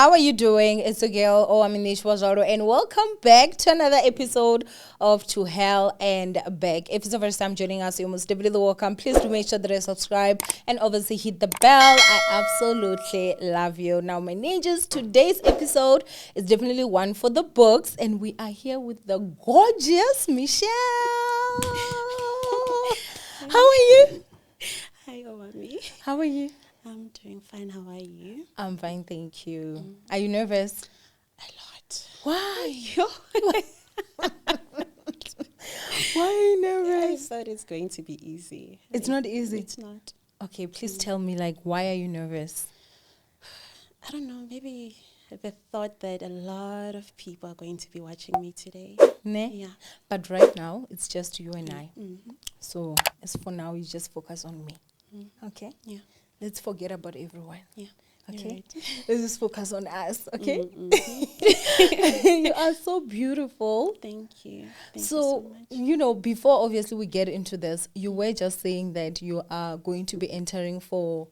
how are you doing? It's a girl, Owamie, and welcome back to another episode of To Hell and Back. If it's the first time joining us, you're most definitely welcome. Please do make sure that you subscribe and obviously hit the bell. I absolutely love you. Now, my ninjas, today's episode is definitely one for the books, and we are here with the gorgeous Michelle. How are you? Hi, Owamie. How are you? I'm doing fine. How are you? I'm fine, thank you. Are you nervous? A lot. Why? Why are you I nervous? thought it's going to be easy. It's not easy. It's not. Okay, please tell me, why are you nervous? I don't know. Maybe the thought that a lot of people are going to be watching me today. Ne? Yeah. But right now, it's just you and I. Mm-hmm. So, as for now, you just focus on me. Okay? Yeah. Let's forget about everyone. Yeah. Okay? Let's just focus on us. Okay? Mm-hmm. You are so beautiful. Thank you. Thank you So, so much. before obviously we get into this, you were just saying that you are going to be entering for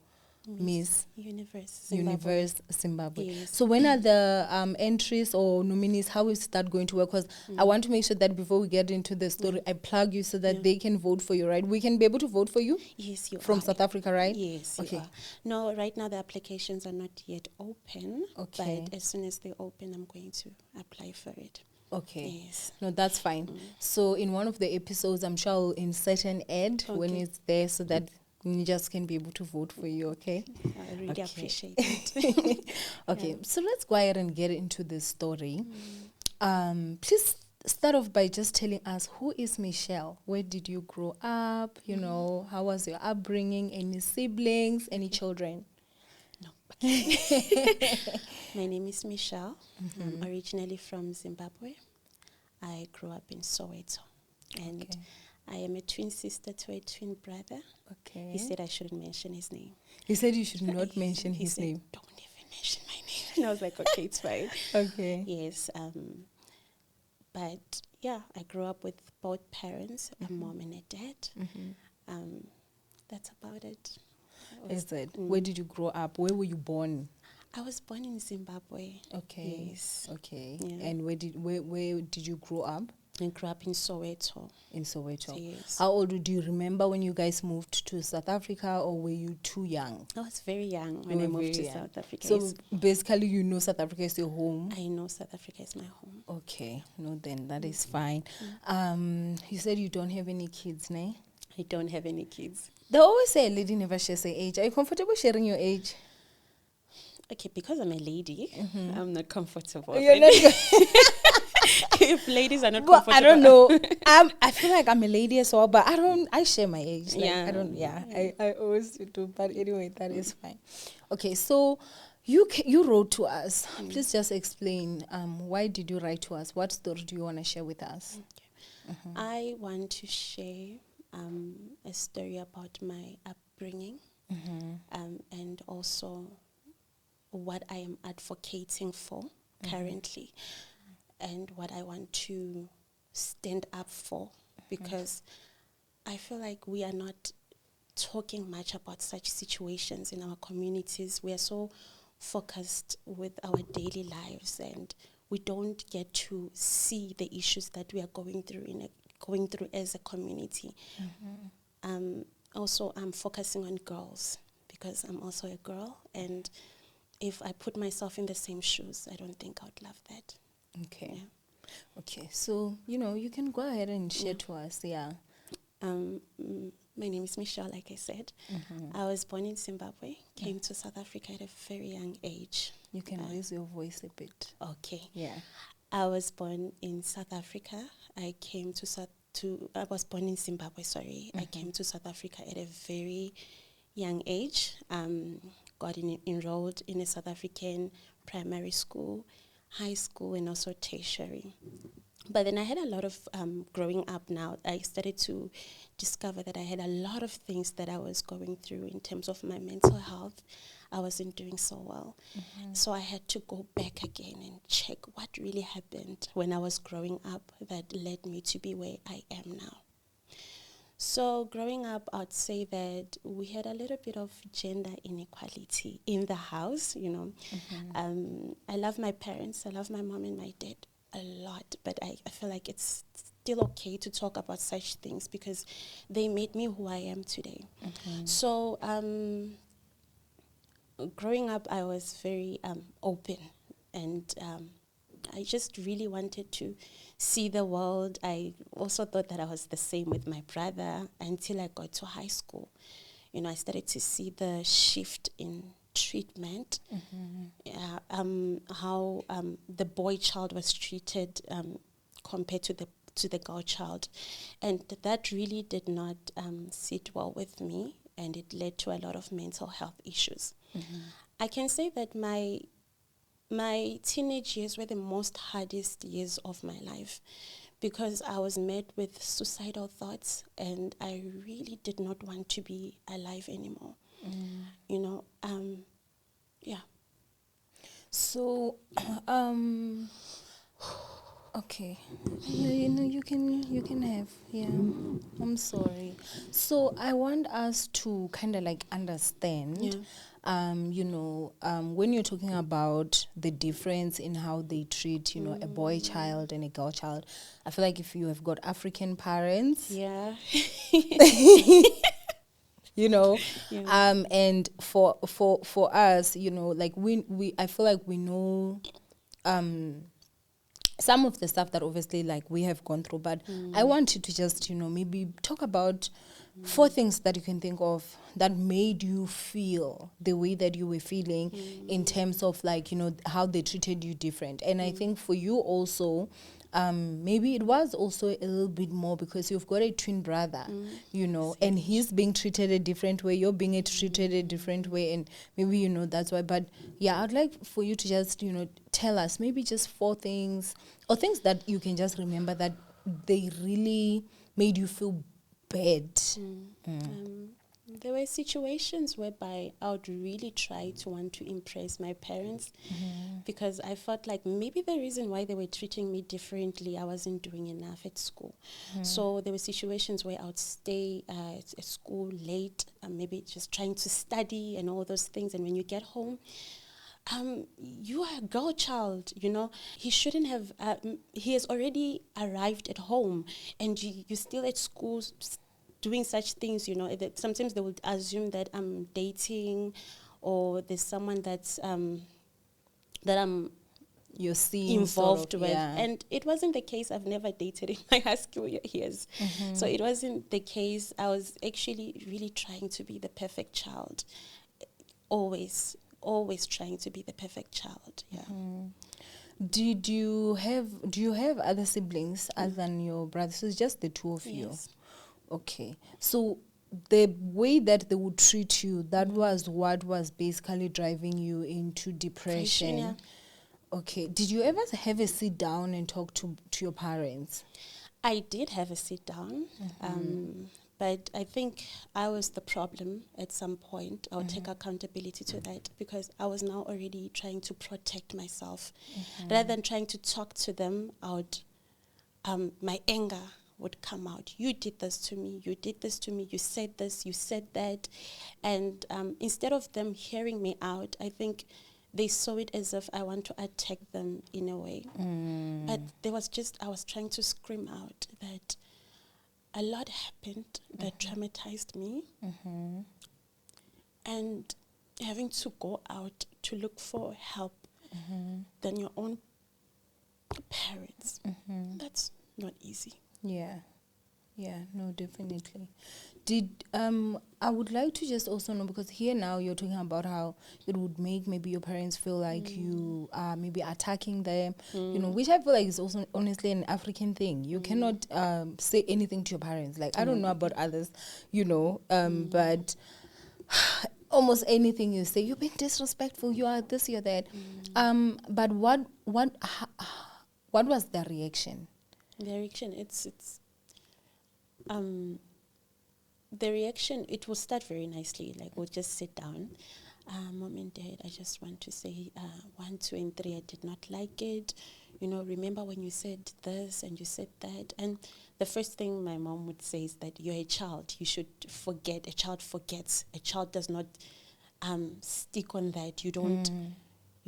Miss Universe. Universe Zimbabwe. Yes. So when are the entries or nominees? How is that going to work? Because I want to make sure that before we get into the story, I plug you so that they can vote for you, right? We can be able to vote for you? Yes, you From are. South Africa, right? Yes, you Okay. are. No, right now the applications are not yet open. Okay. But as soon as they open, I'm going to apply for it. Okay. Yes. No, that's fine. So in one of the episodes, I'm sure I'll insert an ad when Okay. it's there so that ninjas can be able to vote for you, okay? I really Okay. appreciate it. Okay, so let's go ahead and get into this story. Please start off by just telling us, who is Michelle? Where did you grow up? How was your upbringing? Any siblings? Any children? No. My name is Michelle. I'm originally from Zimbabwe. I grew up in Soweto. And Okay. I am a twin sister to a twin brother. Okay. He said I shouldn't mention his name. He said you should not mention He his said, name. don't even mention my name. And I was like, okay, it's fine. Okay. Yes. But yeah, I grew up with both parents, a mom and a dad. That's about it. Is it? Where did you grow up? Where were you born? I was born in Zimbabwe. Okay. Yes. Okay. Yeah. And where did you grow up? I grew up in Soweto. In Soweto. Yes. How old do you remember when you guys moved to South Africa, or were you too young? I was very young You when I were moved to very young. South Africa. So Yes. basically, South Africa is your home. I know South Africa is my home. Okay, no, then that is fine. You said you don't have any kids, ne? I don't have any kids. They always say a lady never shares her age. Are you comfortable sharing your age? Okay, because I'm a lady, I'm not comfortable. You're not If ladies are not But comfortable. I don't know. I feel like I'm a lady as well, but I share my age. I always do. But anyway, that is fine. Okay, so you wrote to us. Please just explain. Why did you write to us? What story do you want to share with us? I want to share a story about my upbringing and also what I am advocating for currently and what I want to stand up for, because I feel like we are not talking much about such situations in our communities. We are so focused with our daily lives and we don't get to see the issues that we are going through as a community. Also, I'm focusing on girls because I'm also a girl, and if I put myself in the same shoes, I don't think I would love that. Okay. Yeah. Okay. So, you can go ahead and share to us. Yeah. My name is Michelle, like I said. I was born in Zimbabwe, came to South Africa at a very young age. You can raise your voice a bit. Okay. Yeah. I was born in South Africa. I was born in Zimbabwe, sorry. I came to South Africa at a very young age. Got enrolled in a South African primary school, high school, and also tertiary. But then I had a lot of growing up now. I started to discover that I had a lot of things that I was going through in terms of my mental health. I wasn't doing so well. So I had to go back again and check what really happened when I was growing up that led me to be where I am now. So growing up, I'd say that we had a little bit of gender inequality in the house, you know. I love my parents. I love my mom and my dad a lot, but I feel like it's still okay to talk about such things because they made me who I am today. So growing up, I was very open, and I just really wanted to see the world. I also thought that I was the same with my brother until I got to high school. You know, I started to see the shift in treatment, how the boy child was treated compared to the girl child, and that really did not sit well with me, and it led to a lot of mental health issues. I can say that my teenage years were the most hardest years of my life because I was met with suicidal thoughts and I really did not want to be alive anymore. You know, yeah. So, okay, you know, you can have, yeah. I'm sorry. So I want us to kind of like understand. Yeah. You know, when you're talking about the difference in how they treat, you know, a boy child and a girl child, I feel like if you have got African parents, Yeah. you know, Yeah. and for us, you know, like we I feel like we know some of the stuff that obviously like we have gone through, but I want you to just, you know, maybe talk about 4 things that you can think of that made you feel the way that you were feeling in terms of like, you know, how they treated you different. And I think for you also, maybe it was also a little bit more because you've got a twin brother, you know, and he's being treated a different way, you're being treated a different way, and maybe, you know, that's why. But yeah, I'd like for you to just, you know, tell us maybe just 4 things or things that you can just remember that they really made you feel bad. There were situations whereby I would really try to want to impress my parents because I felt like maybe the reason why they were treating me differently, I wasn't doing enough at school. So there were situations where I would stay at school late, maybe just trying to study and all those things. And when you get home, you are a girl child, you know. He shouldn't have, he has already arrived at home and you're still at school doing such things, you know. Sometimes they would assume that I'm dating or there's someone that's that I'm You're seeing involved sort of, with. yeah. And it wasn't the case. I've never dated in my high school years. So it wasn't the case. I was actually really trying to be the perfect child. Always trying to be the perfect child. Yeah. Do you have other siblings other than your brothers? So it's just the 2 of you. Yes. Okay. So the way that they would treat you, that was what was basically driving you into depression. Yeah. Okay. Did you ever have a sit down and talk to your parents? I did have a sit down, but I think I was the problem at some point. I'll take accountability to that because I was now already trying to protect myself. Rather than trying to talk to them, my anger would come out. You did this to me. You did this to me. You said this. You said that. And instead of them hearing me out, I think they saw it as if I want to attack them in a way. But I was trying to scream out that a lot happened that traumatized me. And having to go out to look for help than your own parents, that's not easy. Yeah. Yeah, no, definitely. Did I would like to just also know, because here now you're talking about how it would make maybe your parents feel like you are maybe attacking them, you know, which I feel like is also honestly an African thing. You cannot say anything to your parents. Like, I don't know about others, you know, but almost anything you say, you're being disrespectful, you are this, you're that. But what was their reaction? The reaction, the reaction, it will start very nicely. Like, we'll just sit down. Mom and Dad, I just want to say 1, 2, and 3, I did not like it. remember when you said this and you said that. And the first thing my mom would say is that you're a child. You should forget. A child forgets. A child does not stick on that. You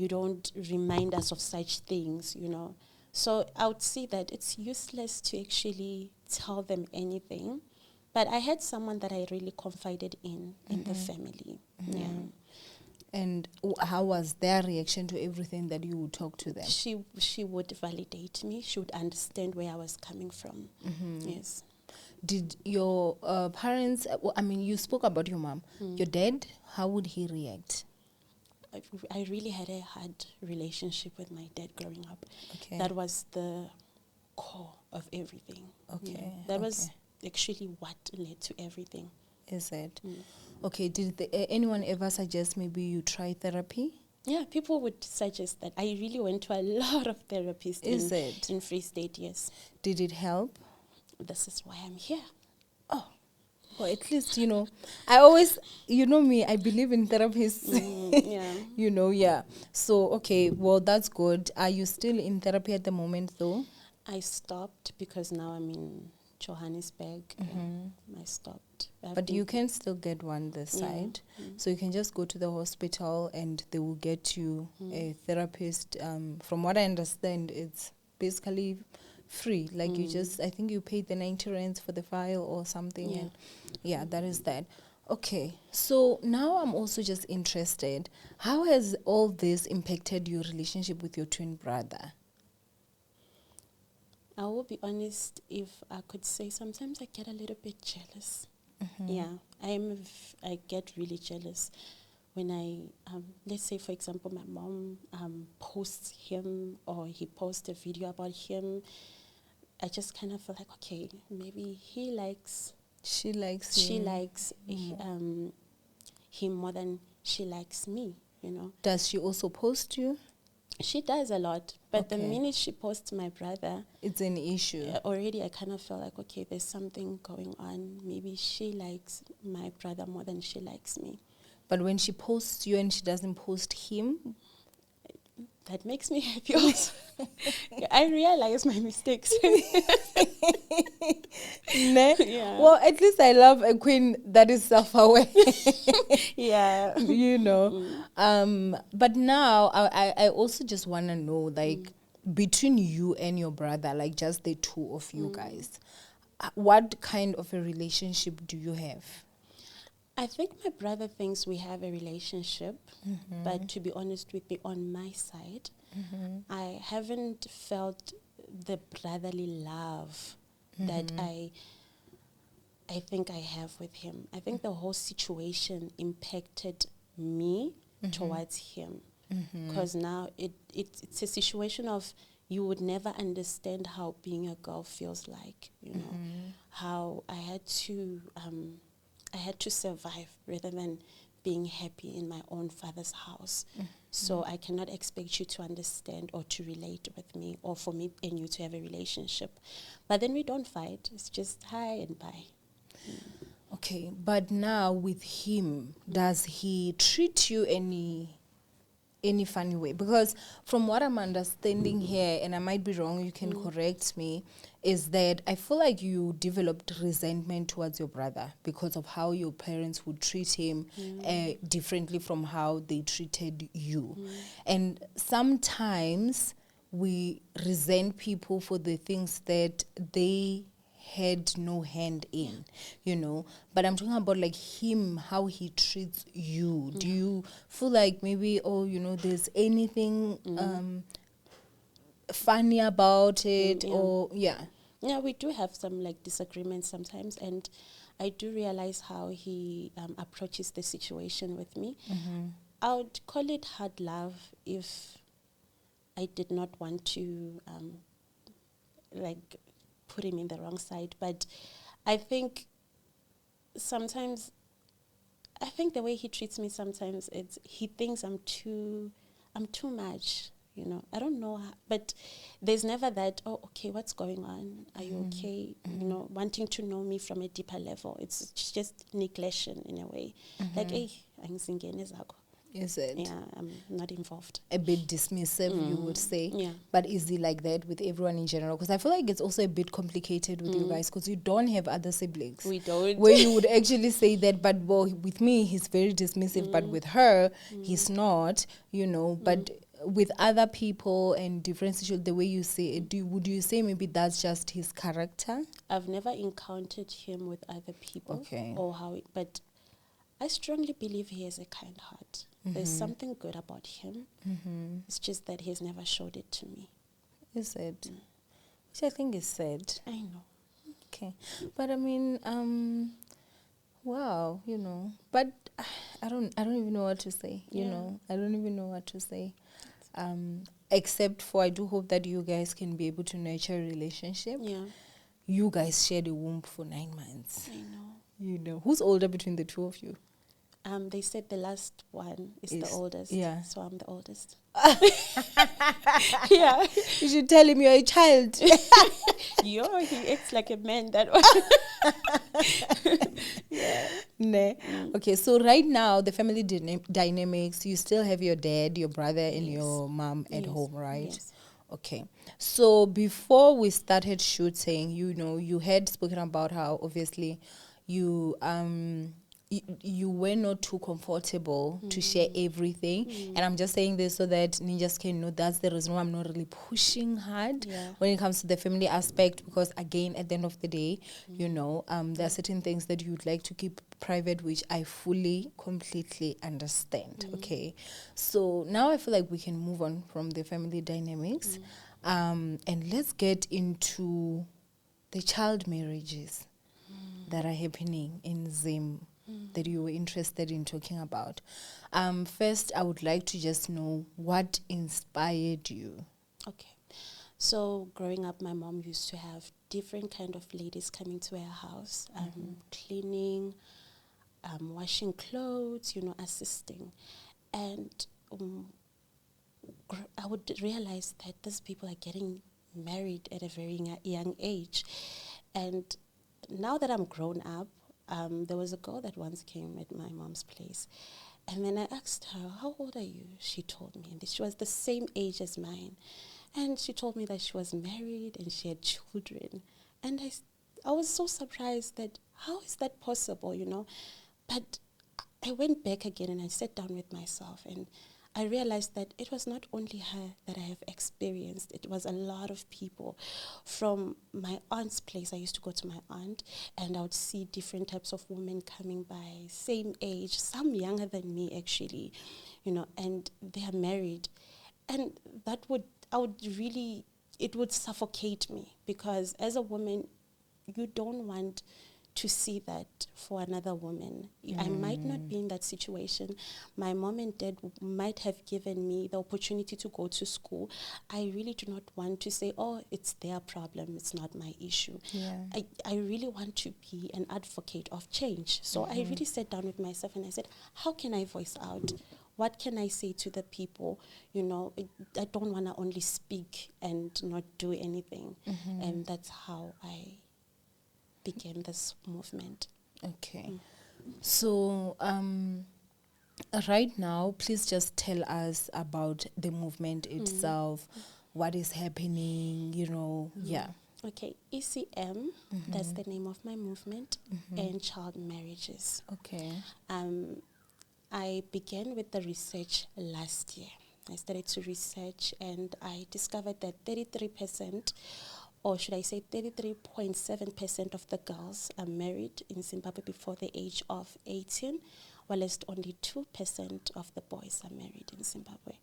don't remind us of such things, So I would say that it's useless to actually tell them anything. But I had someone that I really confided in the family. Yeah. And how was their reaction to everything that you would talk to them? She would validate me. She would understand where I was coming from. Yes. Did your parents, you spoke about your mom. Your dad, how would he react? I really had a hard relationship with my dad growing up. Okay. That was the core of everything. Okay. Yeah. That was actually what led to everything. Is it? Okay, did anyone ever suggest maybe you try therapy? Yeah, people would suggest that. I really went to a lot of therapists in Free State, yes. Did it help? This is why I'm here. Oh, well, at least, I always, me, I believe in therapists. Yeah. Yeah. So, okay, well, that's good. Are you still in therapy at the moment, though? I stopped because now I'm in Johannesburg. I stopped. But you can still get one this side. So you can just go to the hospital and they will get you a therapist. From what I understand, it's basically free. Like I think you pay the 90 rands for the file or something. Yeah. And yeah, that is that. Okay, so now I'm also just interested. How has all this impacted your relationship with your twin brother? I will be honest, if I could say, sometimes I get a little bit jealous. Yeah, I get really jealous when let's say, for example, my mom posts him or he posts a video about him. I just kind of feel like, okay, maybe she likes him more than she likes me, Does she also post you? She does a lot, but the minute she posts my brother, it's an issue. Already I kind of feel like, okay, there's something going on. Maybe she likes my brother more than she likes me. But when she posts you and she doesn't post him, that makes me happy also. I realize my mistakes. Yeah. Well, at least I love a queen that is self-aware. Yeah. But now I also just want to know, like, between you and your brother, like just the two of you guys, what kind of a relationship do you have? I think my brother thinks we have a relationship, but to be honest with me, on my side, I haven't felt the brotherly love that I think I have with him. I think the whole situation impacted me towards him, because now it's a situation of, you would never understand how being a girl feels like, how I had to survive rather than being happy in my own father's house. So I cannot expect you to understand or to relate with me, or for me and you to have a relationship. But then we don't fight. It's just hi and bye. Okay, but now with him, does he treat you any funny way? Because from what I'm understanding here, and I might be wrong, you can correct me, is that I feel like you developed resentment towards your brother because of how your parents would treat him differently from how they treated you. And sometimes we resent people for the things that they had no hand in, but I'm talking about like him, how he treats you. Do you feel like maybe, there's anything funny about it? Yeah, we do have some like disagreements sometimes, and I do realize how he approaches the situation with me. I would call it hard love if I did not want to put him in the wrong side. But I think sometimes, the way he treats me sometimes, he thinks I'm too much, I don't know how, but there's never that, oh, okay, what's going on? Are you okay? Wanting to know me from a deeper level. It's just neglection in a way. Like, hey, angizingene zakho. Is it? Yeah, I'm not involved. A bit dismissive, you would say. Yeah. But is he like that with everyone in general? Because I feel like it's also a bit complicated with you guys, because you don't have other siblings. We don't. Where you would actually say that, but well, with me, he's very dismissive, but with her, he's not, you know. But with other people and different situations, the way you say it, would you say maybe that's just his character? I've never encountered him with other people. Okay. Or but I strongly believe he has a kind heart. There's something good about him. It's just that he's never showed it to me. Is it? Which I think is sad. I know. Okay. But I mean, wow, you know. But I don't even know what to say, you know. I don't even know what to say. Except for I do hope that you guys can be able to nurture a relationship. Yeah. You guys shared a womb for 9 months. I know. You know. Who's older between the two of you? They said the last one is the oldest. Yeah. So I'm the oldest. Yeah. You should tell him you're a child. Yo, he acts like a man, that one. Yeah. Nah. Okay, so right now, the family dynamics, you still have your dad, your brother, and your mom at home, right? Yes. Okay. So before we started shooting, you know, you had spoken about how obviously you you were not too comfortable to share everything. And I'm just saying this so that ninjas can know that's the reason why I'm not really pushing hard when it comes to the family aspect, because again, at the end of the day, you know, there are certain things that you'd like to keep private, which I fully, completely understand. Okay. So now I feel like we can move on from the family dynamics and let's get into the child marriages that are happening in Zim that you were interested in talking about. First, I would like to just know what inspired you. Okay. So growing up, my mom used to have different kind of ladies coming to her house, cleaning, washing clothes, you know, assisting. And I would realize that these people are getting married at a very young age. And now that I'm grown up, there was a girl that once came at my mom's place. And then I asked her, how old are you? She told me. And she was the same age as mine. And she told me that she was married and she had children. And I was so surprised that how is that possible, you know? But I went back again and I sat down with myself and I realized that it was not only her that I have experienced. It was a lot of people. From my aunt's place, I used to go to my aunt, and I would see different types of women coming by, same age, some younger than me actually, you know, and they are married. And it would suffocate me, because as a woman, you don't want to see that for another woman. I might not be in that situation. My mom and dad might have given me the opportunity to go to school. I really do not want to say, oh, it's their problem, it's not my issue. Yeah. I really want to be an advocate of change. So I really sat down with myself and I said, how can I voice out? What can I say to the people? You know, I don't want to only speak and not do anything. And that's how I began this movement. Okay. So right now, please just tell us about the movement itself, what is happening, you know, Okay, ECM, that's the name of my movement, and child marriages. Okay. I began with the research last year. I started to research and I discovered that 33%, or should I say 33.7% of the girls are married in Zimbabwe before the age of 18, whilst only 2% of the boys are married in Zimbabwe.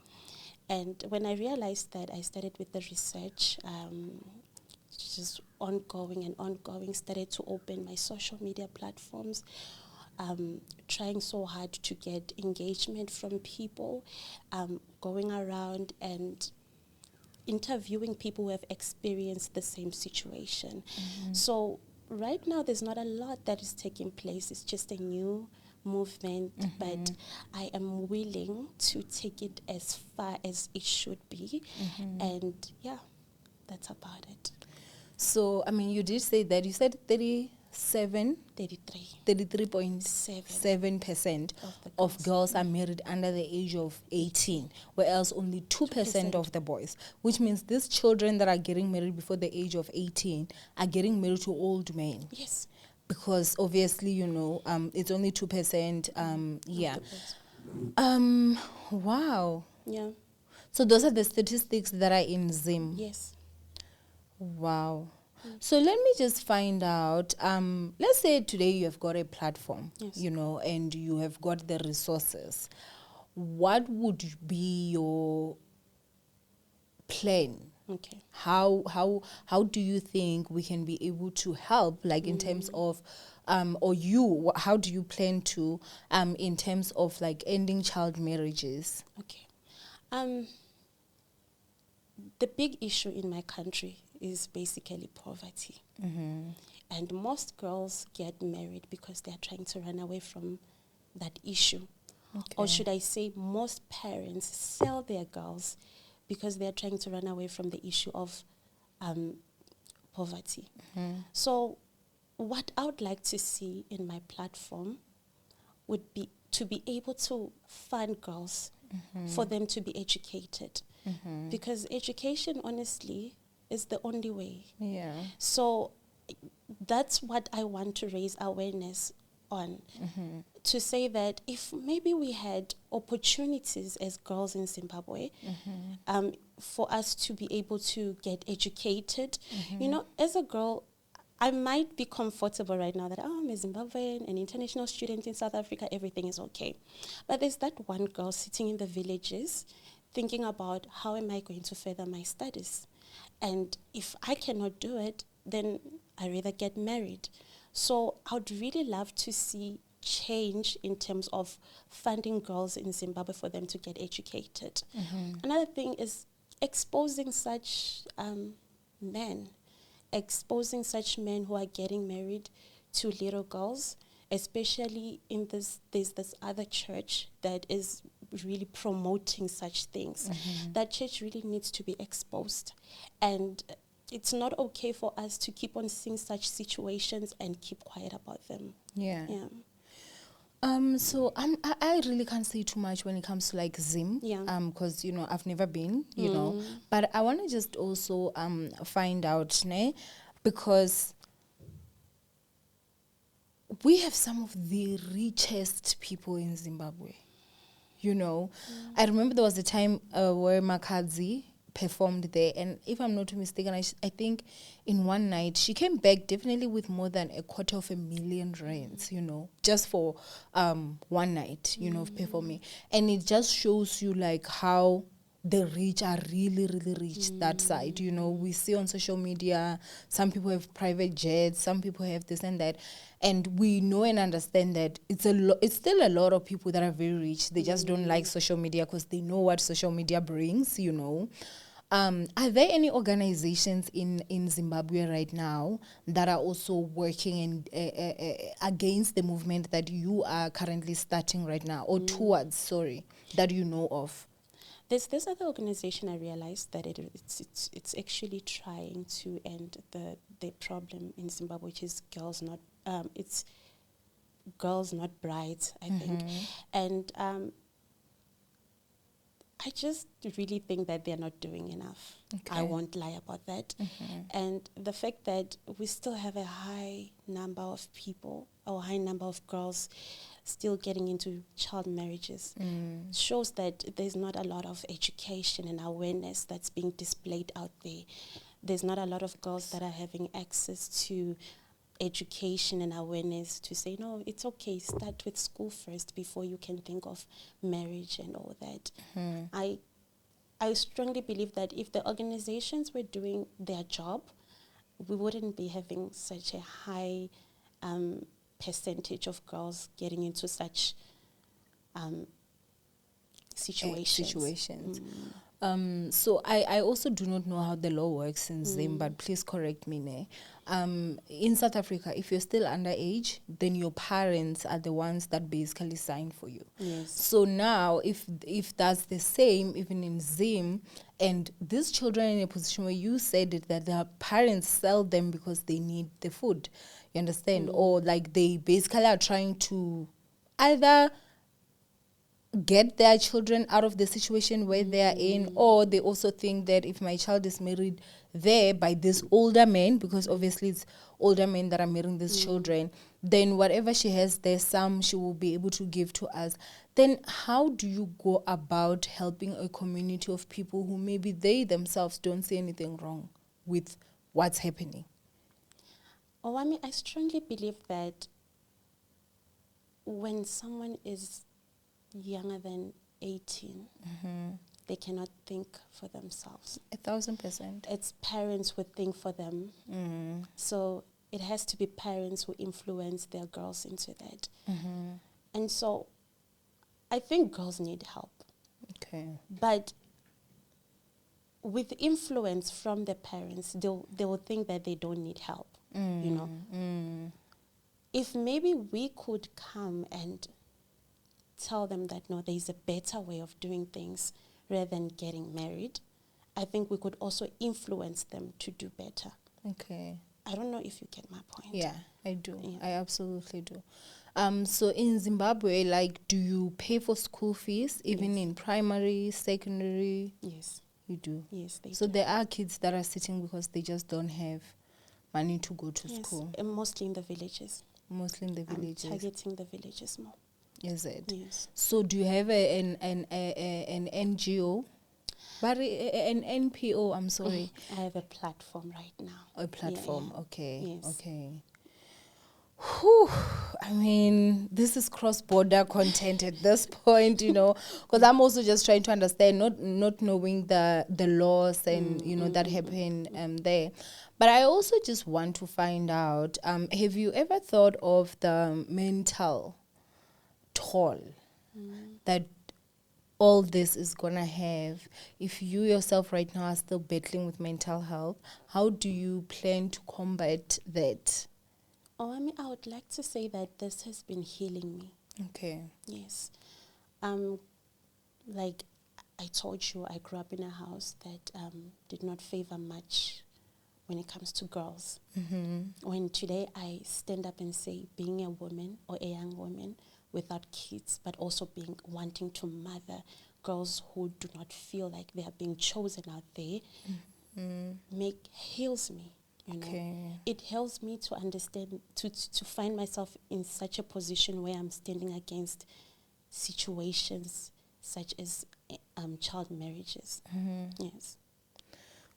And when I realized that, I started with the research, just ongoing, started to open my social media platforms, trying so hard to get engagement from people, going around and interviewing people who have experienced the same situation. So right now there's not a lot that is taking place. It's just a new movement, but I am willing to take it as far as it should be. And yeah, that's about it. So, I mean, you did say that. You said 36%? 33.7% of girls are married under the age of 18, whereas only 2% of the boys, which means these children that are getting married before the age of 18 are getting married to old men. Yes. Because obviously, it's only 2%. Wow. Yeah. So those are the statistics that are in Zim. Yes. Wow. So let me just find out, let's say today you have got a platform, Yes. And you have got the resources. What would be your plan? Okay. How do you think we can be able to help, like in terms of, how do you plan to, in terms of like ending child marriages? Okay. The big issue in my country is basically poverty. And most girls get married because they are trying to run away from that issue. Okay. Or should I say most parents sell their girls because they are trying to run away from the issue of poverty. So what I would like to see in my platform would be to be able to fund girls for them to be educated. Because education, honestly, is the only way. Yeah. So that's what I want to raise awareness on. To say that if maybe we had opportunities as girls in Zimbabwe, for us to be able to get educated, as a girl, I might be comfortable right now that I'm a Zimbabwean, an international student in South Africa, everything is okay. But there's that one girl sitting in the villages thinking about how am I going to further my studies? And if I cannot do it, then I rather get married. So I would really love to see change in terms of funding girls in Zimbabwe for them to get educated. Another thing is exposing such men who are getting married to little girls, especially in there's this other church that is really promoting such things. That church really needs to be exposed. And it's not okay for us to keep on seeing such situations and keep quiet about them. Yeah. Yeah. So I really can't say too much when it comes to like Zim. Yeah. Because I've never been, but I want to just also find out, because we have some of the richest people in Zimbabwe. I remember there was a time where Makadzi performed there, and if I'm not mistaken, I think in one night she came back definitely with more than R250,000, just for one night, of performing. And it just shows you like how the rich are really, really rich that side. We see on social media, some people have private jets, some people have this and that. And we know and understand that it's still a lot of people that are very rich. They just don't like social media because they know what social media brings, Are there any organizations in Zimbabwe right now that are also working against the movement that you are currently starting right now, or towards, that you know of? There's this other organization I realized that it's actually trying to end the problem in Zimbabwe, which is girls not brides, I think. And I just really think that they're not doing enough. Okay. I won't lie about that. And the fact that we still have a high number of people or high number of girls still getting into child marriages shows that there's not a lot of education and awareness that's being displayed out there. There's not a lot of girls that are having access to education and awareness to say, no, it's okay, start with school first before you can think of marriage and all that. I strongly believe that if the organizations were doing their job, we wouldn't be having such a high percentage of girls getting into such situations. So I also do not know how the law works in Zim, but please correct me, ne? In South Africa, if you're still underage, then your parents are the ones that basically sign for you. Yes. So now, if that's the same, even in Zim, and these children are in a position where you said it, that their parents sell them because they need the food, you understand? Or like they basically are trying to either get their children out of the situation where they are in, or they also think that if my child is married there by this older man, because obviously it's older men that are marrying these children, then whatever she has there, some she will be able to give to us. Then how do you go about helping a community of people who maybe they themselves don't see anything wrong with what's happening? Owamie, I strongly believe that when someone is younger than 18, they cannot think for themselves. 1,000%. It's parents who think for them. So it has to be parents who influence their girls into that. And so I think girls need help. Okay. But with influence from the parents, they will think that they don't need help, you know. If maybe we could come and tell them that, no, there's a better way of doing things rather than getting married, I think we could also influence them to do better. Okay. I don't know if you get my point. Yeah, I do. Yeah. I absolutely do. So in Zimbabwe, like, do you pay for school fees even in primary, secondary? Yes. You do. Yes, they So do. there are kids that are sitting because they just don't have money to go to school. And mostly in the villages. Mostly in the villages. Targeting the villages more. Is it? Yes. So do you have an NGO? But an NPO, I'm sorry. I have a platform right now. A platform, Yeah. okay. Yes. Okay. Whew, I mean, this is cross-border content at this point, you know, because I'm also just trying to understand, not knowing the laws and, you know, that happen there. But I also just want to find out, have you ever thought of the mental toll that all this is going to have? If you yourself right now are still battling with mental health, how do you plan to combat that? Oh, I mean, I would like to say that this has been healing me. Okay. Yes. Like I told you, I grew up in a house that did not favor much when it comes to girls. When today I stand up and say being a woman or a young woman without kids, but also wanting to mother girls who do not feel like they are being chosen out there, heals me. You know, it helps me to understand, to find myself in such a position where I'm standing against situations such as child marriages. Yes.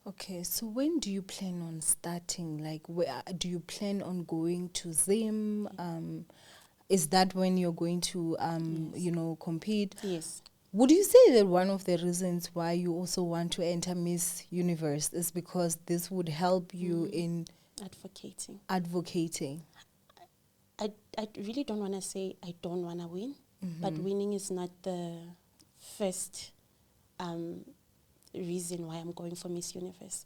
Okay, so when do you plan on starting? Like, where do you plan on going to Zim? Is that when you're going to, you know, compete? Yes. Would you say that one of the reasons why you also want to enter Miss Universe is because this would help you in advocating? I really don't want to say I don't want to win, but winning is not the first reason why I'm going for Miss Universe.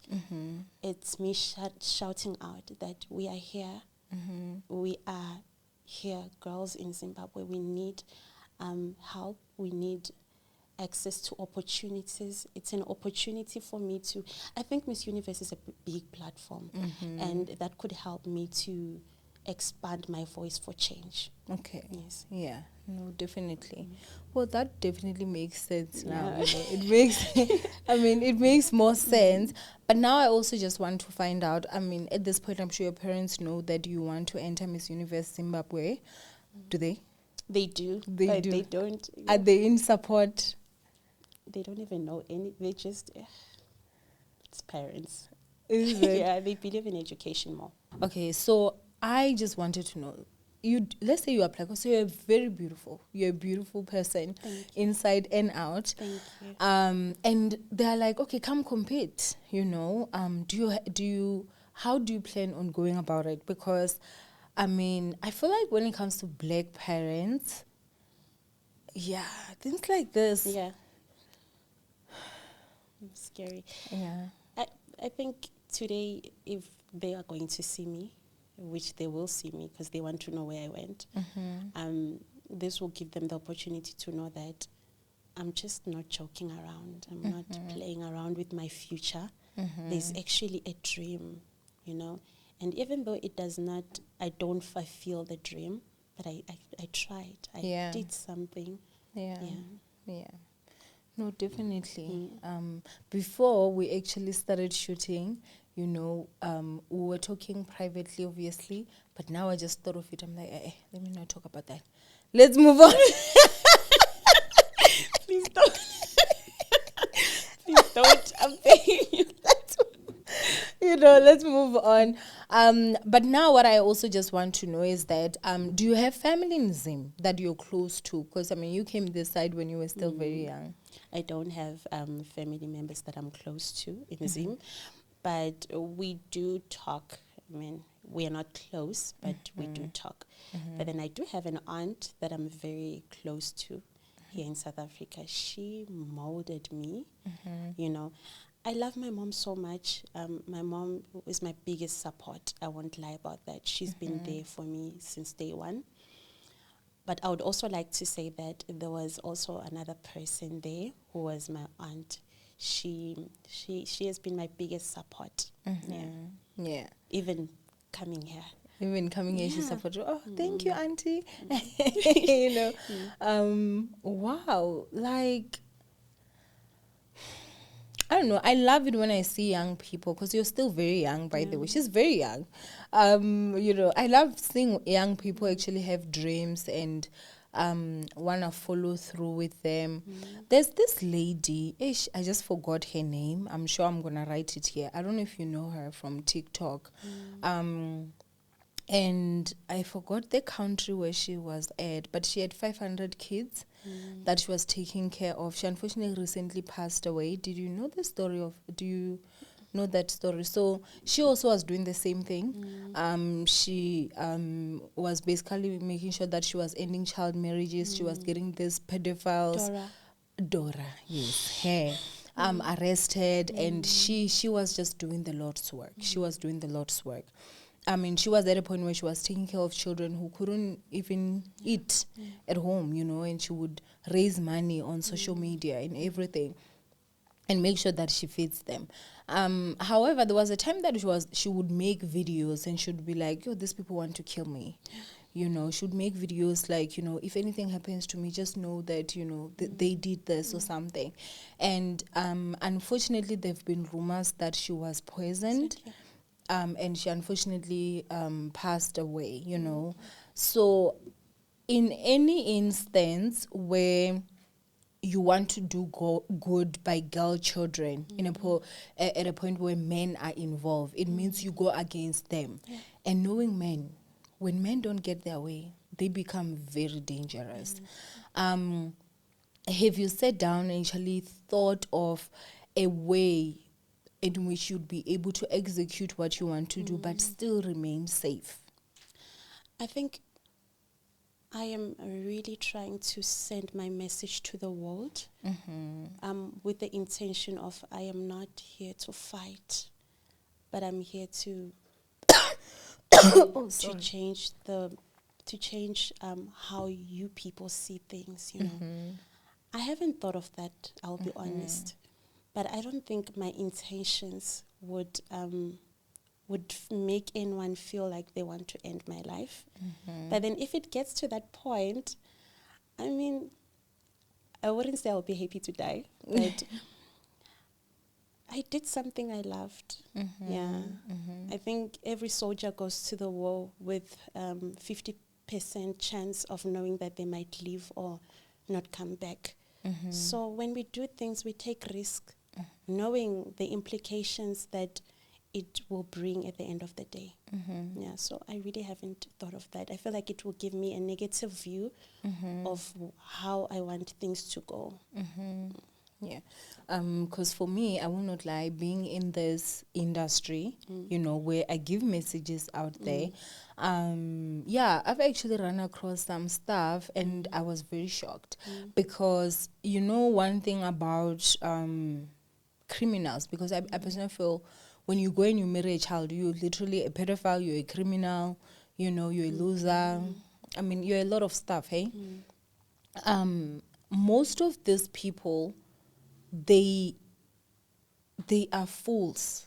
It's me shouting out that we are here. We are here, girls in Zimbabwe. We need help. We need access to opportunities. It's an opportunity for me to, I think Miss Universe is a big platform, and that could help me to expand my voice for change. Okay. Yes. Yeah. No, definitely. Well, that definitely makes sense now. You know, it makes, I mean, it makes more sense. But now I also just want to find out, I mean, at this point, I'm sure your parents know that you want to enter Miss Universe Zimbabwe. Do they? They do. They do. They don't. Are they in support? They don't even know any. They just, it's parents. Is it? Yeah, they believe in education more. Okay, so I just wanted to know, let's say you apply, because you're very beautiful. You're a beautiful person, inside and out. Thank you. And they're like, okay, come compete. You know, how do you plan on going about it? Because, I mean, I feel like when it comes to black parents, yeah, things like this. Yeah. Scary. Yeah. I think today, if they are going to see me, which they will see me because they want to know where I went, this will give them the opportunity to know that I'm just not joking around. I'm not playing around with my future. There's actually a dream, you know. And even though it does not, I don't fulfill the dream, but I tried. I did something. Yeah. Yeah. Yeah. No, definitely. Before we actually started shooting, you know, we were talking privately, obviously, but now I just thought of it. I'm like, let me not talk about that. Let's move on. Please don't. Please don't. I'm begging you. Let's move on. But now what I also just want to know is that, do you have family in Zim that you're close to? Because, I mean, you came this side when you were still very young. I don't have family members that I'm close to in Zim, but we do talk. I mean, we are not close, but we do talk. But then I do have an aunt that I'm very close to here in South Africa. She molded me, you know. I love my mom so much. My mom is my biggest support. I won't lie about that. She's been there for me since day one. But I would also like to say that there was also another person there who was my aunt. She has been my biggest support. Yeah. Even coming here. Even coming here, she supported you. Oh, thank you, auntie. Wow. Like, I don't know. I love it when I see young people, because you're still very young, by the way. She's very young. I love seeing young people actually have dreams and want to follow through with them. There's this lady, I just forgot her name. I'm sure I'm going to write it here. I don't know if you know her from TikTok. And I forgot the country where she was at, but she had 500 kids that she was taking care of. She unfortunately recently passed away. Do you know that story? So she also was doing the same thing. She was basically making sure that she was ending child marriages. She was getting these pedophiles. Dora, yes, her. Arrested, and she was just doing the Lord's work. She was doing the Lord's work. I mean, she was at a point where she was taking care of children who couldn't even eat at home, and she would raise money on social media and everything and make sure that she feeds them. However, there was a time that she would make videos and she would be like, yo, these people want to kill me. She would make videos like, if anything happens to me, just know that, they did this or something. And unfortunately, there have been rumors that she was poisoned. And she unfortunately passed away, So in any instance where you want to do good by girl children at a point where men are involved, it means you go against them. And knowing men, when men don't get their way, they become very dangerous. Have you sat down and actually thought of a way in which you'd be able to execute what you want to do but still remain safe? I think I am really trying to send my message to the world with the intention of I am not here to fight, but I'm here to change how you people see things. I haven't thought of that. I'll be honest. But I don't think my intentions would make anyone feel like they want to end my life. But then if it gets to that point, I mean, I wouldn't say I'll be happy to die, but I did something I loved. I think every soldier goes to the war with 50% chance of knowing that they might live or not come back. So when we do things, we take risks, knowing the implications that it will bring at the end of the day. So I really haven't thought of that. I feel like it will give me a negative view of how I want things to go. Yeah, because for me, I will not lie, being in this industry, where I give messages out there, I've actually run across some stuff and I was very shocked because, one thing about criminals, because I personally feel when you go and you marry a child, you're literally a pedophile, you're a criminal, you know, you're a loser. I mean, you're a lot of stuff, hey? Most of these people, they are fools.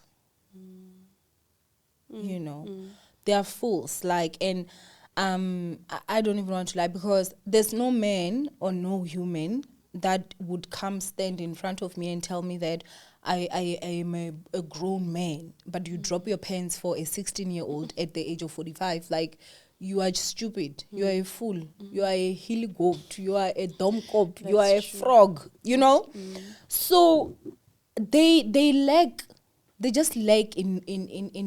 You know, they are fools. Like, and I don't even want to lie, because there's no man or no human that would come stand in front of me and tell me that I am a grown man, but you drop your pants for a 16-year-old at the age of 45. Like, you are stupid. You are a fool. You are a hilly goat. You are a dumb cop. You are a frog. You know? So they lack. They just lack in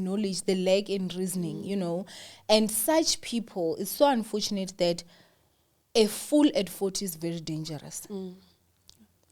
knowledge. They lack in reasoning, you know. And such people, it's so unfortunate that a fool at 40 is very dangerous.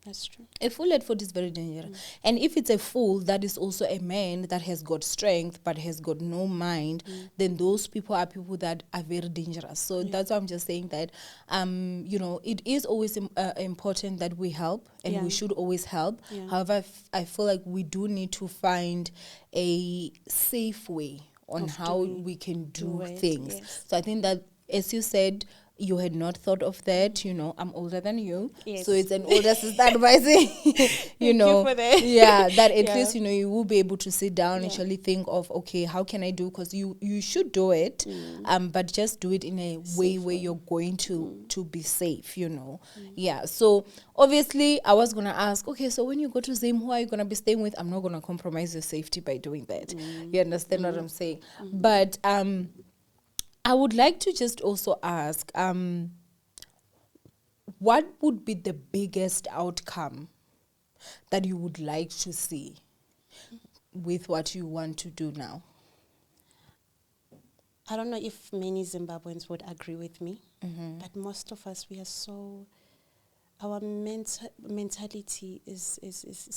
That's true. A fool at 40 is very dangerous. And if it's a fool that is also a man that has got strength but has got no mind, then those people are people that are very dangerous. So that's why I'm just saying that, you know, it is always important that we help, and we should always help. However, I feel like we do need to find a safe way on how we can do things. Yes. So I think that, as you said, you had not thought of that, you know. I'm older than you, so it's an older sister advising, you know. Thank you for that. Yeah, that at least, you know, you will be able to sit down and actually think of, okay, how can I do? Because you should do it, but just do it in a way where you're going to be safe, you know. Yeah. So obviously, I was gonna ask, okay, so when you go to Zim, who are you gonna be staying with? I'm not gonna compromise your safety by doing that. You understand what I'm saying? But I would like to just also ask, what would be the biggest outcome that you would like to see with what you want to do now? I don't know if many Zimbabweans would agree with me, but most of us, we are so, our mentality is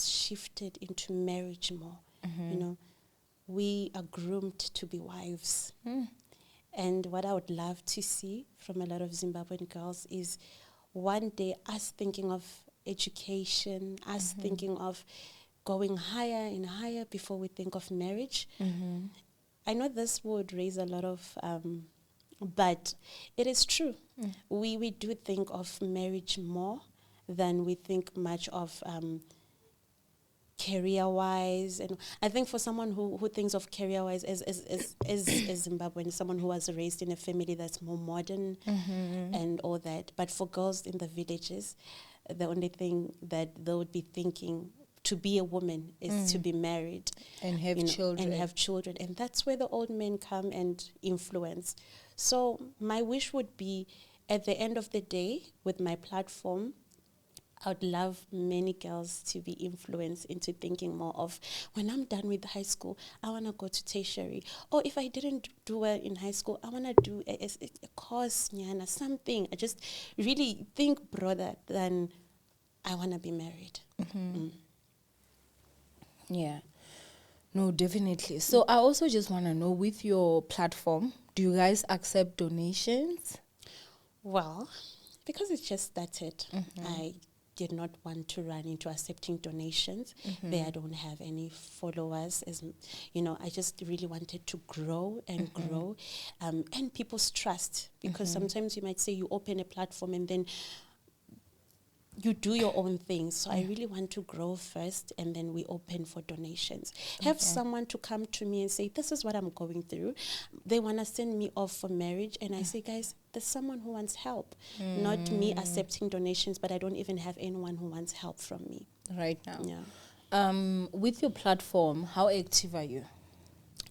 shifted into marriage more. You know, we are groomed to be wives. And what I would love to see from a lot of Zimbabwean girls is one day us thinking of education, us thinking of going higher and higher before we think of marriage. I know this would raise a lot of, but it is true. We do think of marriage more than we think much of career-wise. And I think for someone who thinks of career-wise as Zimbabwean, someone who was raised in a family that's more modern and all that. But for girls in the villages, the only thing that they would be thinking to be a woman is to be married and have children. And have children. And that's where the old men come and influence. So my wish would be, at the end of the day, with my platform, I would love many girls to be influenced into thinking more of, when I'm done with high school, I want to go to tertiary. Or if I didn't do well in high school, I want to do a course, nyana, something. I just really think broader than I want to be married. Yeah. No, definitely. So I also just want to know, with your platform, do you guys accept donations? Well, because it's just started, I did not want to run into accepting donations. There I don't have any followers. As you know, I just really wanted to grow and grow, and people's trust. Because sometimes you might say you open a platform and then you do your own things. So I really want to grow first, and then we open for donations. Have someone to come to me and say, this is what I'm going through. They want to send me off for marriage. And I say, guys, there's someone who wants help. Not me accepting donations, but I don't even have anyone who wants help from me. Right now. Yeah. With your platform, how active are you?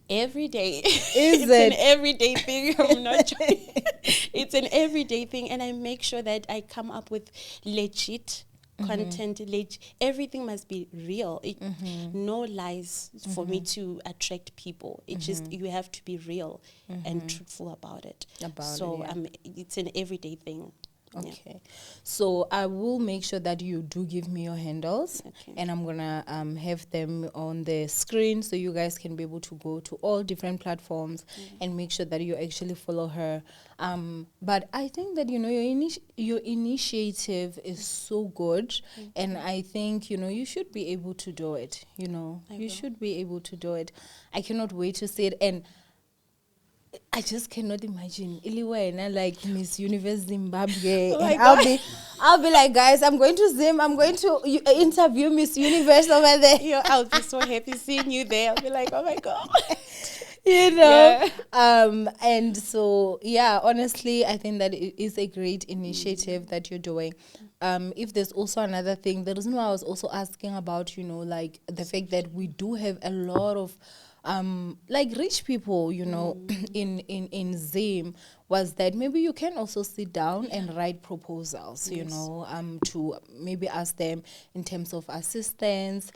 Every day. It's an everyday thing. I'm not joking. It's an everyday thing, and I make sure that I come up with legit content. Everything must be real. No lies for me to attract people. It just, you have to be real and truthful about it. It's an everyday thing. Okay. So I will make sure that you do give me your handles, Okay. and I'm gonna have them on the screen so you guys can be able to go to all different platforms and make sure that you actually follow her. But I think that your initiative is so good, and I think you should be able to do it. You should be able to do it. I cannot wait to see it, and I just cannot imagine Iliwena like Miss Universe Zimbabwe, Oh my and God. I'll be like, guys, I'm going to interview Miss Universe over there. I'll be so happy seeing you there. I'll be like, oh my God. Yeah. Yeah. And so honestly, I think that it is a great initiative that you're doing. If there's also another thing, the reason why I was also asking about like the fact that we do have a lot of like rich people in Zim, was that maybe you can also sit down and write proposals, to maybe ask them in terms of assistance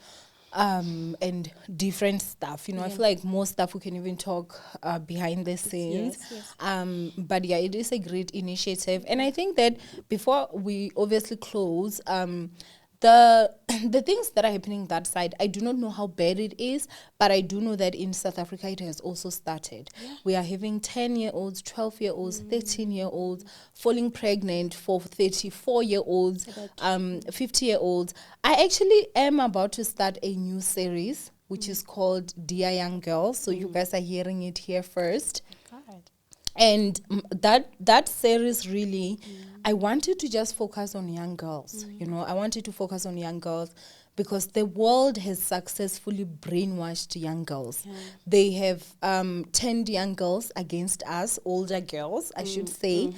and different stuff. I feel like more stuff we can even talk behind the scenes. Yes. But it is a great initiative, and I think that before we obviously close, the things that are happening that side, I do not know how bad it is, but I do know that in South Africa it has also started. We are having 10-year-olds, 12-year-olds, 13-year-olds falling pregnant for 34-year-olds, 50-year-olds. I actually am about to start a new series which is called Dear Young Girls. So you guys are hearing it here first. God. And that series really, I wanted to just focus on young girls. I wanted to focus on young girls because the world has successfully brainwashed young girls. They have turned young girls against us, older girls, I should say,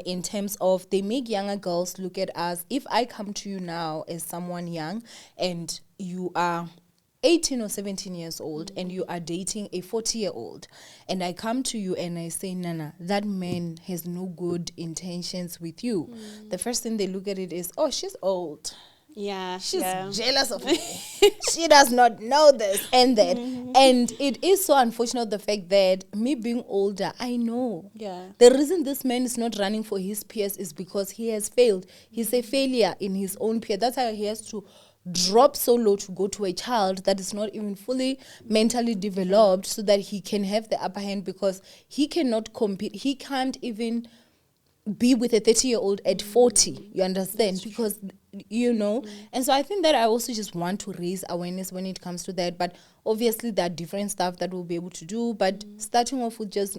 in terms of they make younger girls look at us. If I come to you now as someone young and you are 18 or 17 years old and you are dating a 40-year-old, and I come to you and I say, Nana, that man has no good intentions with you. The first thing they look at it is, oh, she's old. Yeah. She's yeah. jealous of me. She does not know this and that. And it is so unfortunate, the fact that me being older, I know. Yeah. The reason this man is not running for his peers is because he has failed. He's a failure in his own peer. That's why he has to drop so low to go to a child that is not even fully mentally developed so that he can have the upper hand, because he cannot compete. He can't even be with a 30-year-old at 40, you understand? Because, and so I think that I also just want to raise awareness when it comes to that. But obviously there are different stuff that we'll be able to do, but starting off with just,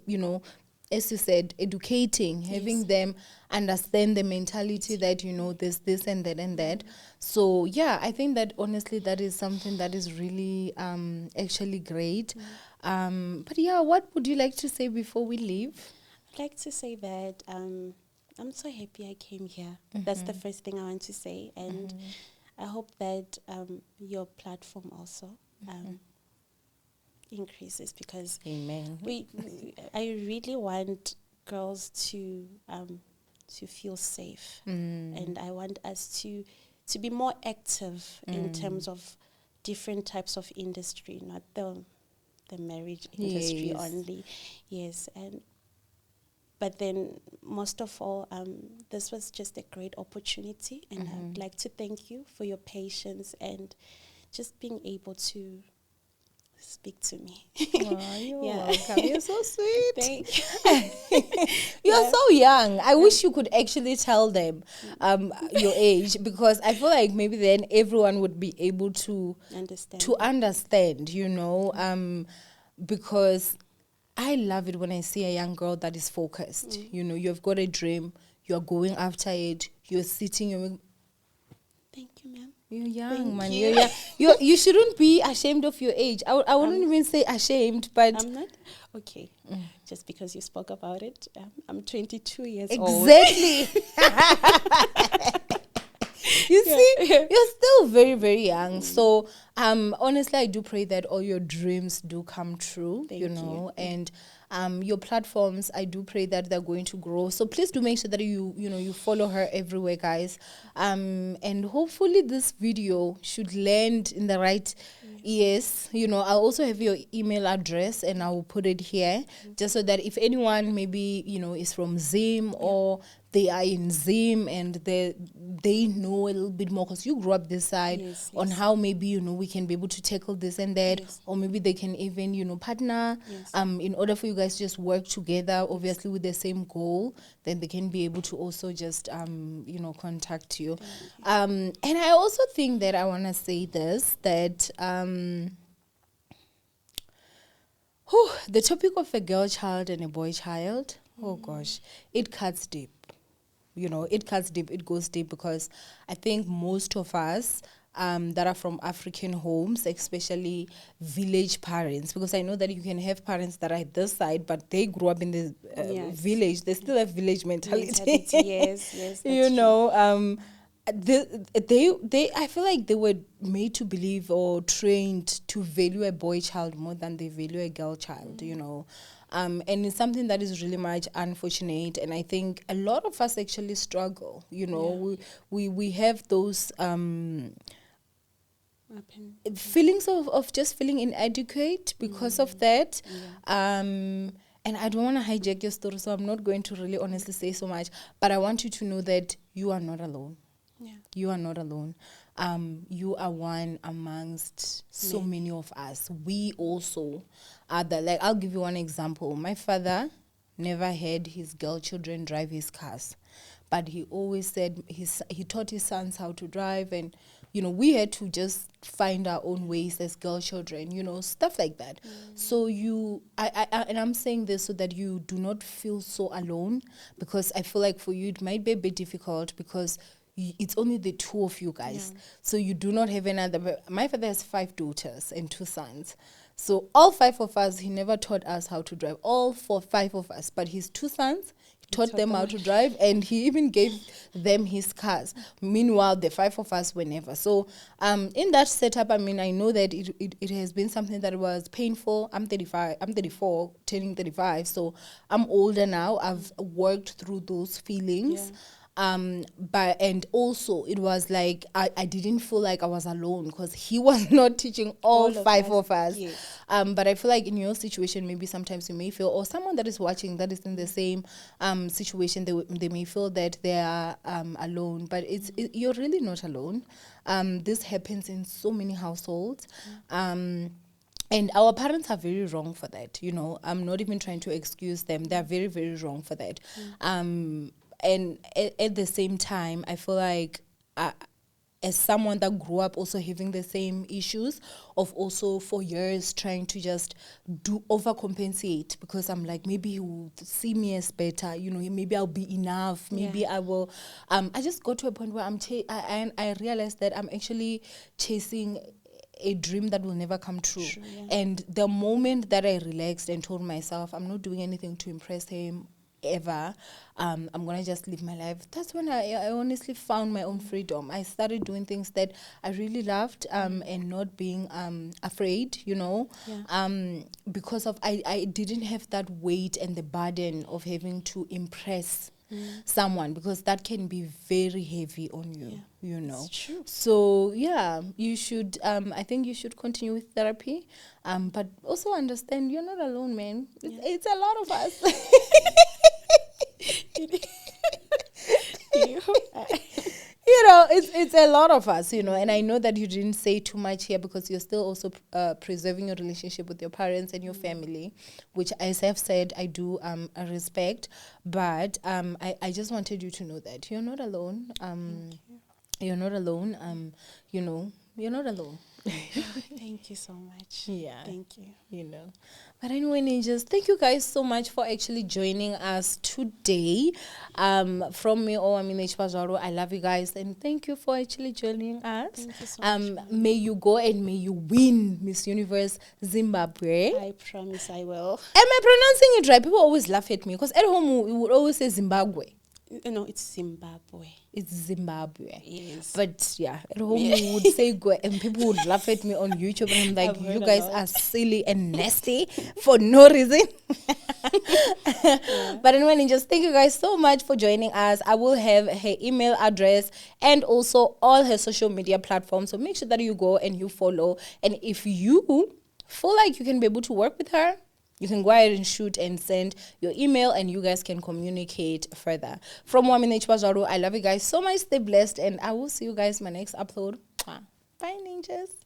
as you said, educating, having them understand the mentality that, there's this and that and that. So, I think that honestly that is something that is really actually great. But what would you like to say before we leave? I'd like to say that I'm so happy I came here. That's the first thing I want to say. And I hope that your platform also increases, because Amen. I really want girls to feel safe, and I want us to be more active in terms of different types of industry, not the marriage industry only. Yes, but then most of all, this was just a great opportunity, and I'd like to thank you for your patience and just being able to speak to me. Oh, you're welcome. You're so sweet. Thank you. You're so young. I wish you could actually tell them your age, because I feel like maybe then everyone would be able to understand, because I love it when I see a young girl that is focused. You've got a dream, you're going after it, you're sitting. Thank you, ma'am. You're young, Thank man. you. You're young. You shouldn't be ashamed of your age. I wouldn't even say ashamed, but I'm not. Okay. Just because you spoke about it, I'm 22 years old. Exactly. You see, you're still very, very young. So Honestly, I do pray that all your dreams do come true, Thank you know, you. and your platforms, I do pray that they're going to grow. So please do make sure that you follow her everywhere, guys. And hopefully this video should land in the right ears. You know, I'll also have your email address and I will put it here, just so that if anyone maybe, is from Zim or they are in Zim and they know a little bit more, because you grew up this side, Yes, on yes. how maybe we can be able to tackle this and that, Yes. or maybe they can even partner, Yes. in order for you guys to just work together, obviously with the same goal. Then they can be able to also just contact you. And I also think that I want to say this, that the topic of a girl child and a boy child, oh gosh, it cuts deep. It cuts deep, it goes deep, because I think most of us that are from African homes, especially village parents, because I know that you can have parents that are at this side, but they grew up in the Yes. village. They still have village mentality. Yes, yes. That's you true. know, they I feel like they were made to believe or trained to value a boy child more than they value a girl child, and it's something that is really much unfortunate. And I think a lot of us actually struggle, we have those feelings of just feeling inadequate because of that. And I don't want to hijack your story, so I'm not going to really honestly say so much, but I want you to know that you are not alone. Yeah. You are not alone. You are one amongst so many of us. We also are I'll give you one example. My father never had his girl children drive his cars, but he always said he taught his sons how to drive, and we had to just find our own ways as girl children, stuff like that. So and I'm saying this so that you do not feel so alone, because I feel like for you it might be a bit difficult, because it's only the two of you guys. So you do not have another. My father has 5 daughters and 2 sons. So all 5 of us, he never taught us how to drive. All 5 of us. But his 2 sons, he taught them how to drive, and he even gave them his cars. Meanwhile, the 5 of us were never. So in that setup, I know that it has been something that was painful. I'm 34, turning 35. So I'm older now. I've worked through those feelings. But and also it was like I didn't feel like I was alone, because he was not teaching all 5 of us. But I feel like in your situation, maybe sometimes you may feel, or someone that is watching that is in the same situation, they may feel that they are alone, but you're really not alone. This happens in so many households. And our parents are very wrong for that. I'm not even trying to excuse them. They're very, very wrong for that. And at the same time, I feel like as someone that grew up also having the same issues of also for years trying to just overcompensate, because I'm like, maybe he will see me as better, maybe I'll be enough, maybe I will. I just got to a point where I realized that I'm actually chasing a dream that will never come true. And the moment that I relaxed and told myself I'm not doing anything to impress him ever, I'm gonna just live my life, that's when I honestly found my own freedom. I started doing things that I really loved, and not being afraid, because of I didn't have that weight and the burden of having to impress someone, because that can be very heavy on you. It's true. So you should I think you should continue with therapy, but also understand you're not alone, man. It's a lot of us. It's a lot of us, and I know that you didn't say too much here, because you're still also preserving your relationship with your parents and your family, which, as I've said, I do respect. But I just wanted you to know that you're not alone. You're not alone. You're not alone. Thank you so much. Thank you. But anyway, ninjas, thank you guys so much for actually joining us today. From me, Owamie, I love you guys, and thank you for actually joining us. Thank you so much. May you go and may you win Miss Universe Zimbabwe. I promise I will. Am I pronouncing it right? People always laugh at me, because at home we would always say Zimbabwe. No, it's Zimbabwe. It's Zimbabwe. Yes. But yeah, at home we would say go, and people would laugh at me on YouTube, and I'm like, I've heard you a guys lot. are silly and nasty for no reason. But anyway, just thank you guys so much for joining us. I will have her email address and also all her social media platforms. So make sure that you go and you follow. And if you feel like you can be able to work with her, you can go ahead and shoot and send your email, and you guys can communicate further. From Owamie, I love you guys so much. Stay blessed, and I will see you guys in my next upload. Bye, ninjas.